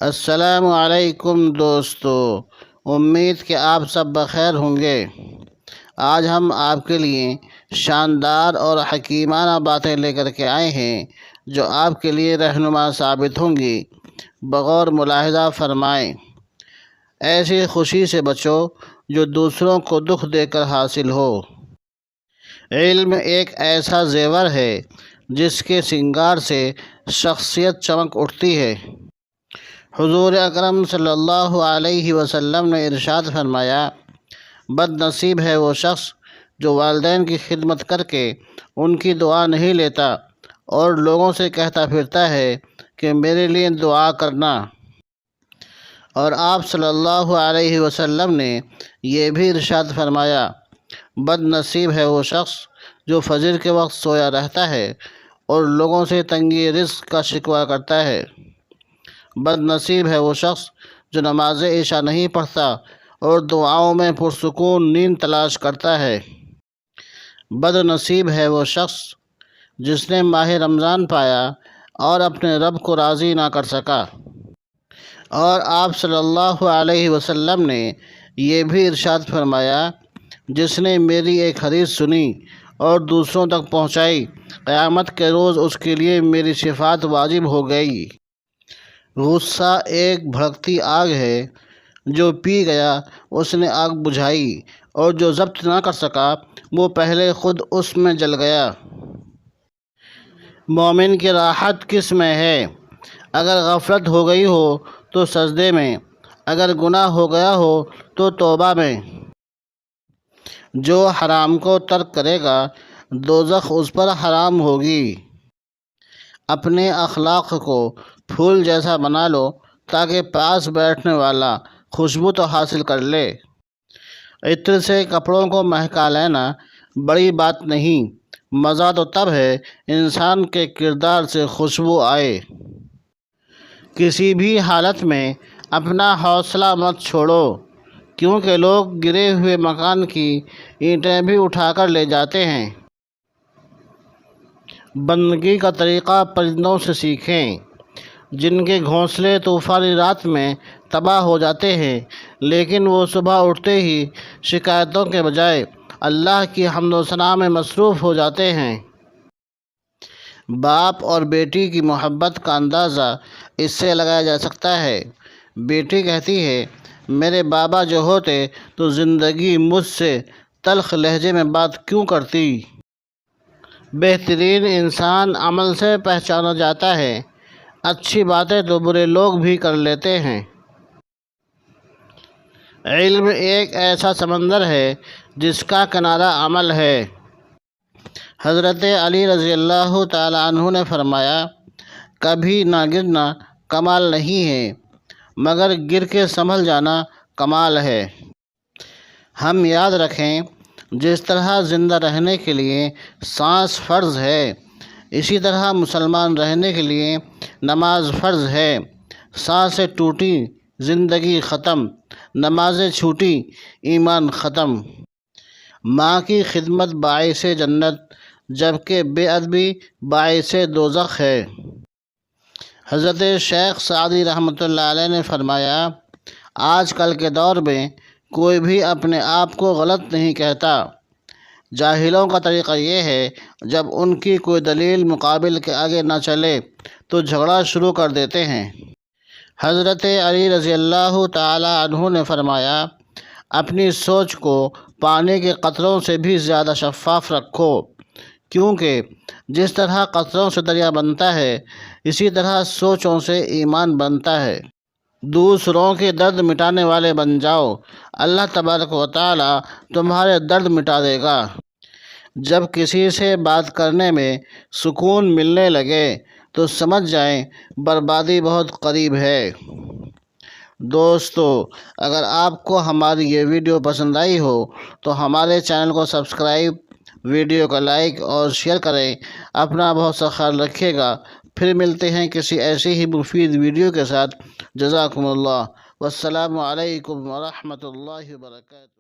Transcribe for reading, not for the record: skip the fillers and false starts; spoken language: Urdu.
السلام علیکم دوستو، امید کہ آپ سب بخیر ہوں گے۔ آج ہم آپ کے لیے شاندار اور حکیمانہ باتیں لے کر کے آئے ہیں جو آپ کے لیے رہنما ثابت ہوں گی۔ بغور ملاحظہ فرمائیں، ایسی خوشی سے بچو جو دوسروں کو دکھ دے کر حاصل ہو۔ علم ایک ایسا زیور ہے جس کے سنگار سے شخصیت چمک اٹھتی ہے۔ حضور اکرم صلی اللہ علیہ وسلم نے ارشاد فرمایا، بد نصیب ہے وہ شخص جو والدین کی خدمت کر کے ان کی دعا نہیں لیتا اور لوگوں سے کہتا پھرتا ہے کہ میرے لیے دعا کرنا۔ اور آپ صلی اللہ علیہ وسلم نے یہ بھی ارشاد فرمایا، بد نصیب ہے وہ شخص جو فجر کے وقت سویا رہتا ہے اور لوگوں سے تنگی رزق کا شکوہ کرتا ہے۔ بد نصیب ہے وہ شخص جو نماز عشاء نہیں پڑھتا اور دعاؤں میں پرسکون نیند تلاش کرتا ہے۔ بد نصیب ہے وہ شخص جس نے ماہ رمضان پایا اور اپنے رب کو راضی نہ کر سکا۔ اور آپ صلی اللہ علیہ وسلم نے یہ بھی ارشاد فرمایا، جس نے میری ایک حدیث سنی اور دوسروں تک پہنچائی، قیامت کے روز اس کے لیے میری شفاعت واجب ہو گئی۔ غصہ ایک بھڑکتی آگ ہے، جو پی گیا اس نے آگ بجھائی اور جو ضبط نہ کر سکا وہ پہلے خود اس میں جل گیا۔ مومن کی راحت کس میں ہے؟ اگر غفلت ہو گئی ہو تو سجدے میں، اگر گناہ ہو گیا ہو تو توبہ میں۔ جو حرام کو ترک کرے گا دوزخ اس پر حرام ہوگی۔ اپنے اخلاق کو پھول جیسا بنا لو تاکہ پاس بیٹھنے والا خوشبو تو حاصل کر لے۔ عطر سے کپڑوں کو مہکا لینا بڑی بات نہیں، مزہ تو تب ہے انسان کے کردار سے خوشبو آئے۔ کسی بھی حالت میں اپنا حوصلہ مت چھوڑو، کیونکہ لوگ گرے ہوئے مکان کی اینٹیں بھی اٹھا کر لے جاتے ہیں۔ بندگی کا طریقہ پرندوں سے سیکھیں، جن کے گھونسلے طوفانی رات میں تباہ ہو جاتے ہیں، لیکن وہ صبح اٹھتے ہی شکایتوں کے بجائے اللہ کی حمد و ثنا میں مصروف ہو جاتے ہیں۔ باپ اور بیٹی کی محبت کا اندازہ اس سے لگایا جا سکتا ہے۔ بیٹی کہتی ہے، میرے بابا جو ہوتے تو زندگی مجھ سے تلخ لہجے میں بات کیوں کرتی۔ بہترین انسان عمل سے پہچانا جاتا ہے، اچھی باتیں تو برے لوگ بھی کر لیتے ہیں۔ علم ایک ایسا سمندر ہے جس کا کنارہ عمل ہے۔ حضرت علی رضی اللہ تعالیٰ عنہ نے فرمایا، کبھی نہ گرنا کمال نہیں ہے، مگر گر کے سنبھل جانا کمال ہے۔ ہم یاد رکھیں، جس طرح زندہ رہنے کے لیے سانس فرض ہے، اسی طرح مسلمان رہنے کے لیے نماز فرض ہے۔ سانسیں ٹوٹی زندگی ختم، نمازیں چھوٹی ایمان ختم۔ ماں کی خدمت باعث جنت، جبکہ بے ادبی باعث دوزخ ہے۔ حضرت شیخ سعدی رحمۃ اللہ علیہ نے فرمایا، آج کل کے دور میں کوئی بھی اپنے آپ کو غلط نہیں کہتا۔ جاہلوں کا طریقہ یہ ہے، جب ان کی کوئی دلیل مقابل کے آگے نہ چلے تو جھگڑا شروع کر دیتے ہیں۔ حضرت علی رضی اللہ تعالیٰ عنہ نے فرمایا، اپنی سوچ کو پانی کے قطروں سے بھی زیادہ شفاف رکھو، کیونکہ جس طرح قطروں سے دریا بنتا ہے، اسی طرح سوچوں سے ایمان بنتا ہے۔ دوسروں کے درد مٹانے والے بن جاؤ، اللہ تبارک و تعالیٰ تمہارے درد مٹا دے گا۔ جب کسی سے بات کرنے میں سکون ملنے لگے تو سمجھ جائیں بربادی بہت قریب ہے۔ دوستو، اگر آپ کو ہماری یہ ویڈیو پسند آئی ہو تو ہمارے چینل کو سبسکرائب، ویڈیو کو لائک اور شیئر کریں۔ اپنا بہت سا خیال رکھیے گا۔ پھر ملتے ہیں کسی ایسی ہی مفید ویڈیو کے ساتھ۔ جزاکم اللہ، والسلام علیکم ورحمۃ اللہ وبرکاتہ۔